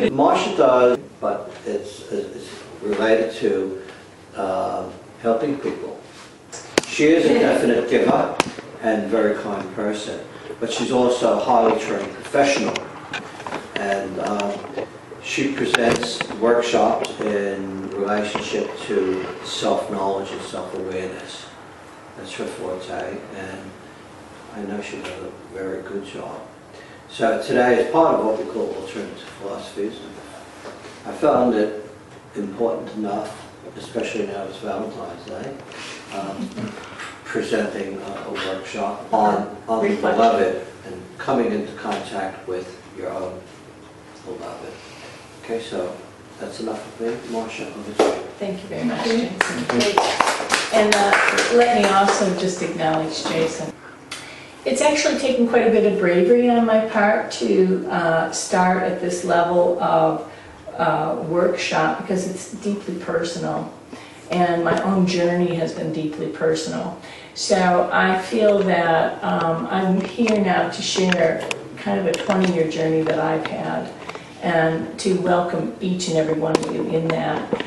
Marsha does, but it's related to helping people. She is a definite giver and very kind person, but she's also a highly trained professional. And she presents workshops in relationship to self-knowledge and self-awareness. That's her forte, and I know she does a very good job. So today is part of what we call alternative philosophies. I found it important enough, especially now it's Valentine's Day, presenting a workshop on the beloved and coming into contact with your own beloved. Okay, so that's enough of me. Marsha, over to you. Thank you very much, Jason. Great. And let me also just acknowledge Jason. It's actually taken quite a bit of bravery on my part to start at this level of workshop, because it's deeply personal, and my own journey has been deeply personal. So I feel that I'm here now to share kind of a 20-year journey that I've had, and to welcome each and every one of you in that.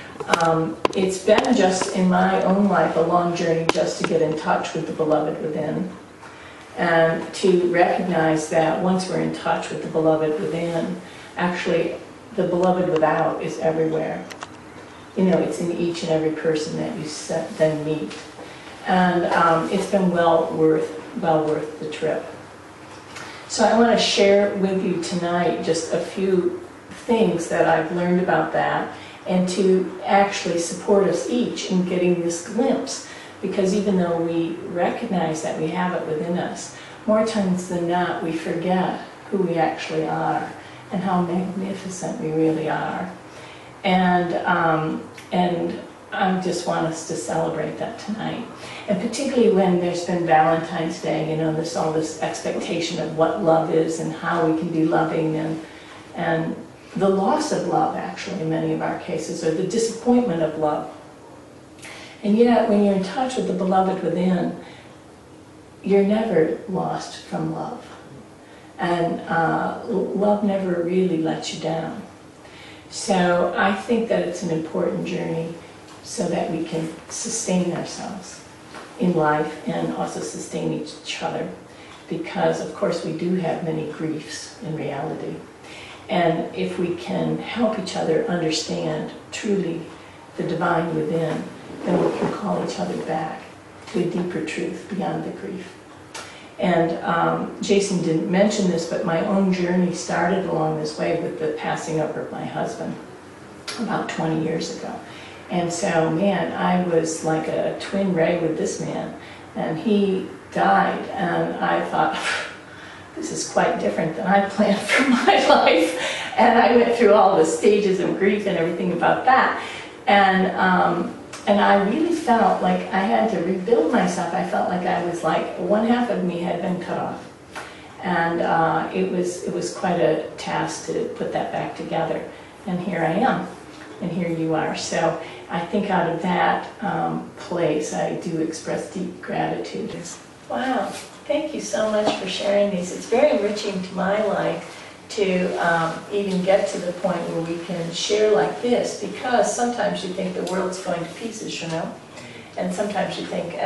It's been just in my own life a long journey just to get in touch with the beloved within, and to recognize that once we're in touch with the beloved within, actually the beloved without is everywhere. You know, it's in each and every person that you then meet. And it's been well worth the trip. So I want to share with you tonight just a few things that I've learned about that, and to actually support us each in getting this glimpse. Because even though we recognize that we have it within us, more times than not we forget who we actually are and how magnificent we really are. And I just want us to celebrate that tonight. And particularly when there's been Valentine's Day, you know, there's all this expectation of what love is and how we can be loving, and the loss of love, actually, in many of our cases, or the disappointment of love. And yet, when you're in touch with the beloved within, you're never lost from love. And love never really lets you down. So I think that it's an important journey so that we can sustain ourselves in life and also sustain each other. Because, of course, we do have many griefs in reality. And if we can help each other understand truly the divine within, then we can call each other back to a deeper truth beyond the grief. And Jason didn't mention this, but my own journey started along this way with the passing over of my husband about 20 years ago. And so, man, I was like a twin ray with this man, and he died, and I thought, this is quite different than I planned for my life. And I went through all the stages of grief and everything about that. And I really felt like I had to rebuild myself. I felt like I was like, one half of me had been cut off. And it was quite a task to put that back together. And here I am, and here you are. So I think out of that place, I do express deep gratitude. Wow, thank you so much for sharing these. It's very enriching to my life to even get to the point where we can share like this, because sometimes you think the world's going to pieces, you know, and sometimes you think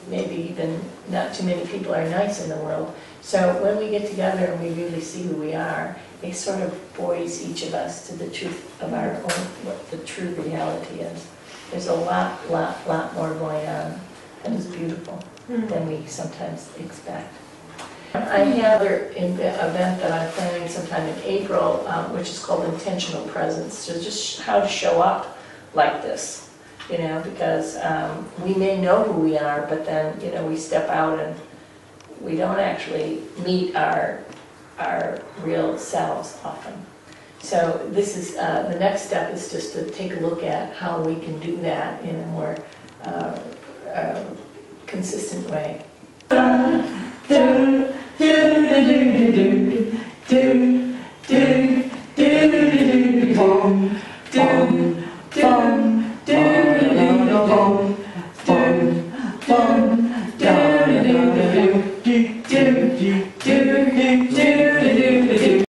maybe even not too many people are nice in the world. So when we get together and we really see who we are, it sort of buoys each of us to the truth of our own, what the true reality is. There's a lot more going on, and it's beautiful than we sometimes expect. I have another event that I'm planning sometime in April, which is called Intentional Presence. So just how to show up like this, you know, because we may know who we are, but then, you know, we step out and we don't actually meet our real selves often. So this is, the next step is just to take a look at how we can do that in a more consistent way. Do She